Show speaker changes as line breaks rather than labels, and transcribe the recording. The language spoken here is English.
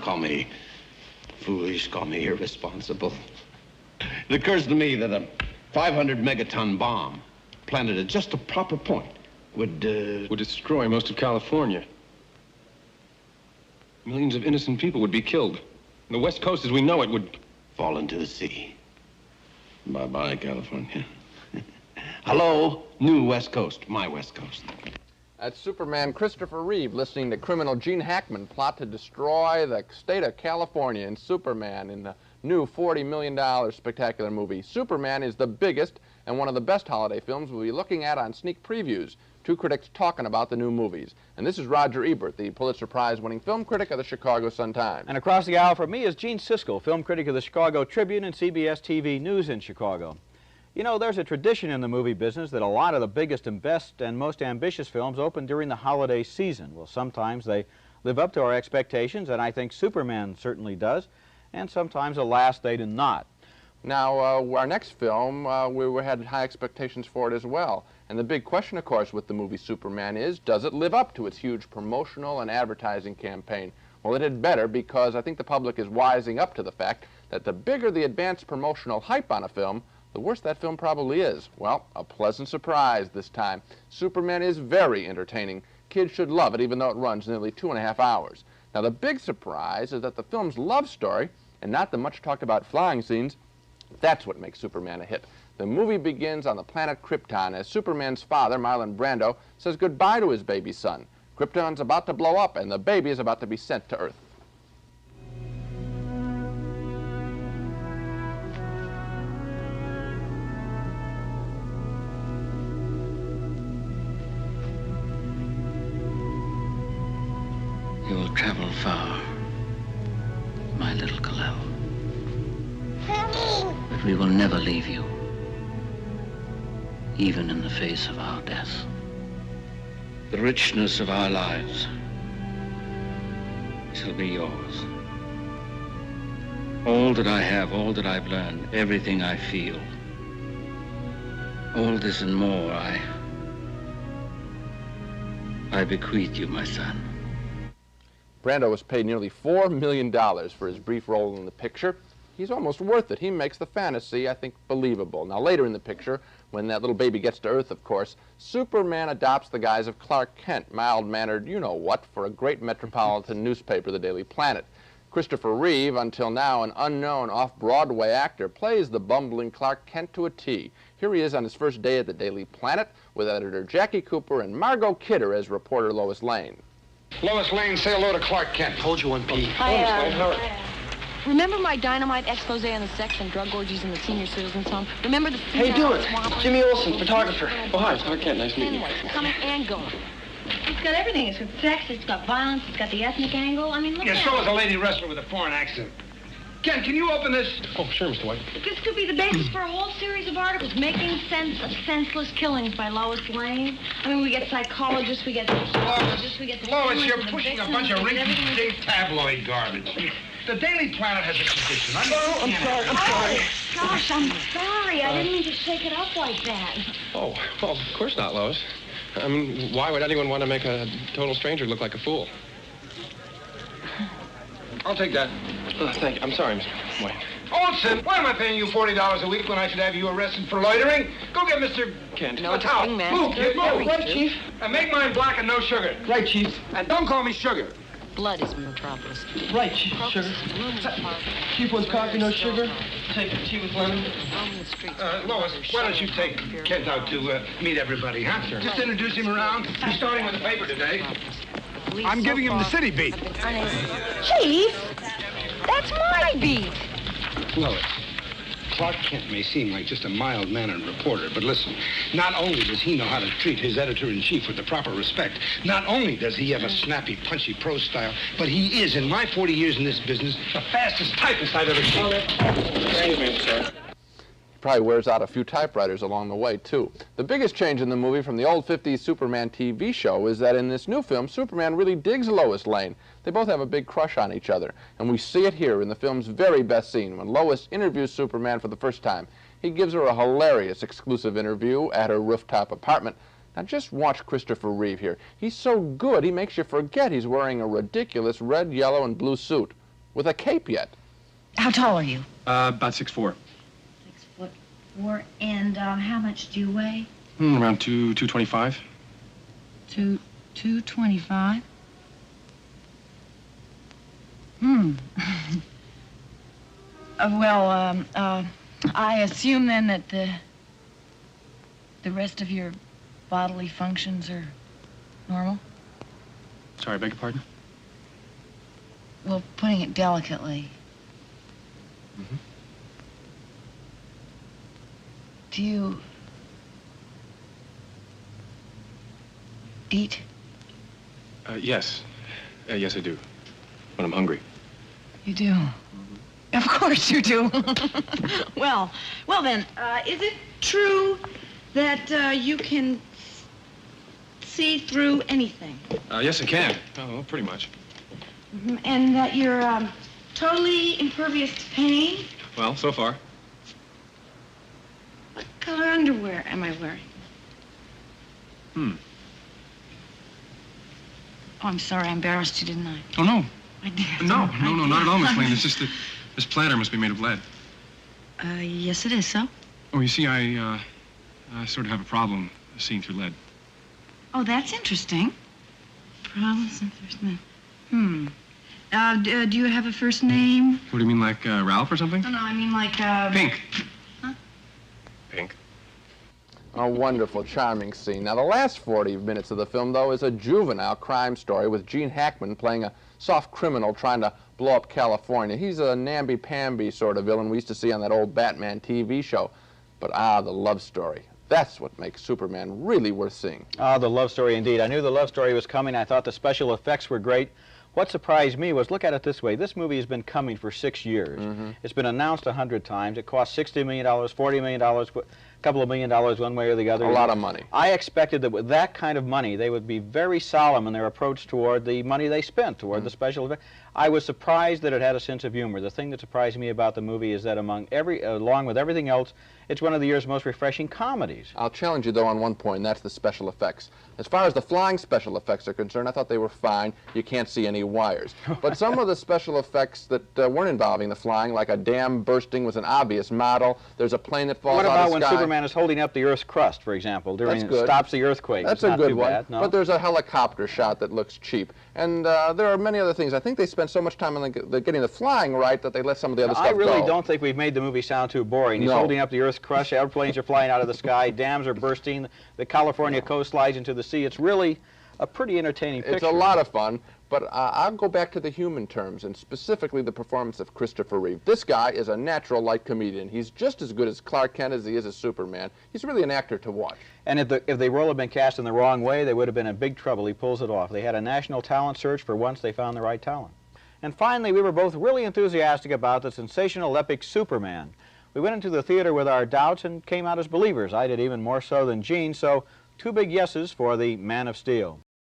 Call me foolish, call me irresponsible. It occurs to me that a 500 megaton bomb planted at just the proper point would
destroy most of California. Millions of innocent people would be killed. And the West Coast, as we know it, would
fall into the sea. Bye-bye, California. Hello, new West Coast, my West Coast.
That's Superman Christopher Reeve listening to criminal Gene Hackman plot to destroy the state of California in Superman in the new $40 million spectacular movie. Superman is the biggest and one of the best holiday films we'll be looking at on sneak previews. Two critics talking about the new movies. And this is Roger Ebert, the Pulitzer Prize-winning film critic of the Chicago Sun-Times.
And across the aisle from me is Gene Siskel, film critic of the Chicago Tribune and CBS TV News in Chicago. You know, there's a tradition in the movie business that a lot of the biggest and best and most ambitious films open during the holiday season. Well, sometimes they live up to our expectations, and I think Superman certainly does, and sometimes, alas, they do not.
Now, our next film, we had high expectations for it as well. And the big question, of course, with the movie Superman is, does it live up to its huge promotional and advertising campaign? Well, it had better, because I think the public is wising up to the fact that the bigger the advanced promotional hype on a film, the worse that film probably is. Well, a pleasant surprise this time. Superman is very entertaining. Kids should love it, even though it runs nearly 2.5 hours. Now, the big surprise is that the film's love story, and not the much-talked-about flying scenes, that's what makes Superman a hit. The movie begins on the planet Krypton as Superman's father, Marlon Brando, says goodbye to his baby son. Krypton's about to blow up, and the baby is about to be sent to Earth.
You will travel far, my little Kal-El. But we will never leave you, even in the face of our death. The richness of our lives shall be yours. All that I have, all that I've learned, everything I feel, all this and more, I bequeath you, my son.
Brando was paid nearly $4 million for his brief role in the picture. He's almost worth it. He makes the fantasy, I think, believable. Now, later in the picture, when that little baby gets to Earth, of course, Superman adopts the guise of Clark Kent, mild-mannered you-know-what, for a great metropolitan newspaper, the Daily Planet. Christopher Reeve, until now an unknown off-Broadway actor, plays the bumbling Clark Kent to a T. Here he is on his first day at the Daily Planet with editor Jackie Cooper and Margot Kidder as reporter Lois Lane.
Lois Lane, say hello to Clark Kent.
Hold you one, Pete.
Remember my dynamite expose on the sex and drug orgies in the senior citizens home? Remember the...
How you doing? Jimmy Olsen, photographer. Oh, hi, Clark Kent. Nice to meet you.
Coming and going. It's got everything. It's got sex, it's got violence, it's got the ethnic angle. I mean, look at it.
Yeah, so is a lady wrestler with a foreign accent. Ken, can you open this?
Oh, sure, Mr. White.
This could be the basis for a whole series of articles, Making Sense of Senseless Killings by Lois Lane. I mean, we get psychologists, we get sociologists, we get...
Lois, you're pushing a bunch of rinky-dink tabloid garbage. The Daily Planet has a tradition.
I'm sorry.
Gosh, I'm sorry. I didn't mean to shake it up like that.
Oh, well, of course not, Lois. I mean, why would anyone want to make a total stranger look like a fool?
I'll take that.
Oh, thank you. I'm sorry, Mr. White.
Olsen, why am I paying you $40 a week when I should have you arrested for loitering? Go get Mr.
Kent.
No, towel. Move, kid, move.
Right, Chief.
And make mine black and no sugar.
Right, Chief.
And don't call me Sugar.
Blood is metropolis.
Right, Chief. Sugar. Chief wants coffee, no sugar. Take tea with lemon.
Lois, why don't you take Kent out to meet everybody, huh? Sure. Just introduce him around. He's starting with the paper today. I'm giving him the city beat.
Chief, that's my beat.
Lois,
Clark Kent may seem like just a mild-mannered reporter, but listen, not only does he know how to treat his editor-in-chief with the proper respect, not only does he have a snappy, punchy prose style, but he is, in my 40 years in this business, the fastest typist I've ever seen.
Excuse me, sir.
Probably wears out a few typewriters along the way, too. The biggest change in the movie from the old 50s Superman TV show is that in this new film, Superman really digs Lois Lane. They both have a big crush on each other, and we see it here in the film's very best scene when Lois interviews Superman for the first time. He gives her a hilarious exclusive interview at her rooftop apartment. Now just watch Christopher Reeve here. He's so good, he makes you forget he's wearing a ridiculous red, yellow, and blue suit with a cape yet.
How tall are you?
About 6'4".
6'4". And how much do you weigh?
Around 225.
225. I assume then that the rest of your bodily functions are normal?
Sorry, beg your pardon?
Well, putting it delicately.
Mm-hmm.
Do you eat?
Yes. Yes, I do. When I'm hungry.
You do? Of course you do. well then, is it true that you can see through anything?
Yes, I can. Oh, pretty much.
And that you're totally impervious to pain?
Well, so far.
What color underwear am I wearing?
Oh, I'm sorry, I embarrassed you, didn't I?
Oh, no.
I did.
No, not at all, Miss Lane. It's just that this platter must be made of lead.
Yes, it is, so?
Oh, you see, I sort of have a problem seeing through lead.
Oh, that's interesting. Problems and first name. Do you have a first name?
What do you mean, like Ralph or something?
No, I mean like,
Pink.
Huh?
Pink.
A wonderful, charming scene. Now, the last 40 minutes of the film, though, is a juvenile crime story with Gene Hackman playing a soft criminal trying to blow up California. He's a namby-pamby sort of villain we used to see on that old Batman TV show. But, the love story. That's what makes Superman really worth seeing.
The love story indeed. I knew the love story was coming. I thought the special effects were great. What surprised me was, look at it this way, this movie has been coming for 6 years. It's been announced 100 times. It cost $60 million, $40 million, a couple of $1 million one way or the other.
A lot of money.
I expected that with that kind of money, they would be very solemn in their approach toward the money they spent, toward the special effects. I was surprised that it had a sense of humor. The thing that surprised me about the movie is that along with everything else, it's one of the year's most refreshing comedies.
I'll challenge you, though, on one point, and that's the special effects. As far as the flying special effects are concerned, I thought they were fine. You can't see any wires. But some of the special effects that weren't involving the flying, like a dam bursting, was an obvious model. There's a plane that falls out of the sky.
What about when Superman is holding up the Earth's crust, for example, stops the earthquake?
That's
it's
a
not
good
too
one.
bad, no?
But there's a helicopter shot that looks cheap. And there are many other things. I think they spent so much time on getting the flying right that they let some of the other stuff go.
I really don't think we've made the movie sound too boring. He's holding up the Earth's crust, airplanes are flying out of the sky, dams are bursting, the California coast slides into the sea. It's really a pretty entertaining picture.
It's a lot of fun, but I'll go back to the human terms, and specifically the performance of Christopher Reeve. This guy is a natural light comedian. He's just as good as Clark Kent as he is as Superman. He's really an actor to watch.
And if the role had been cast in the wrong way, they would have been in big trouble. He pulls it off. They had a national talent search. For once, they found the right talent. And finally, we were both really enthusiastic about the sensational epic Superman. We went into the theater with our doubts and came out as believers. I did even more so than Gene, so 2 big yeses for the Man of Steel.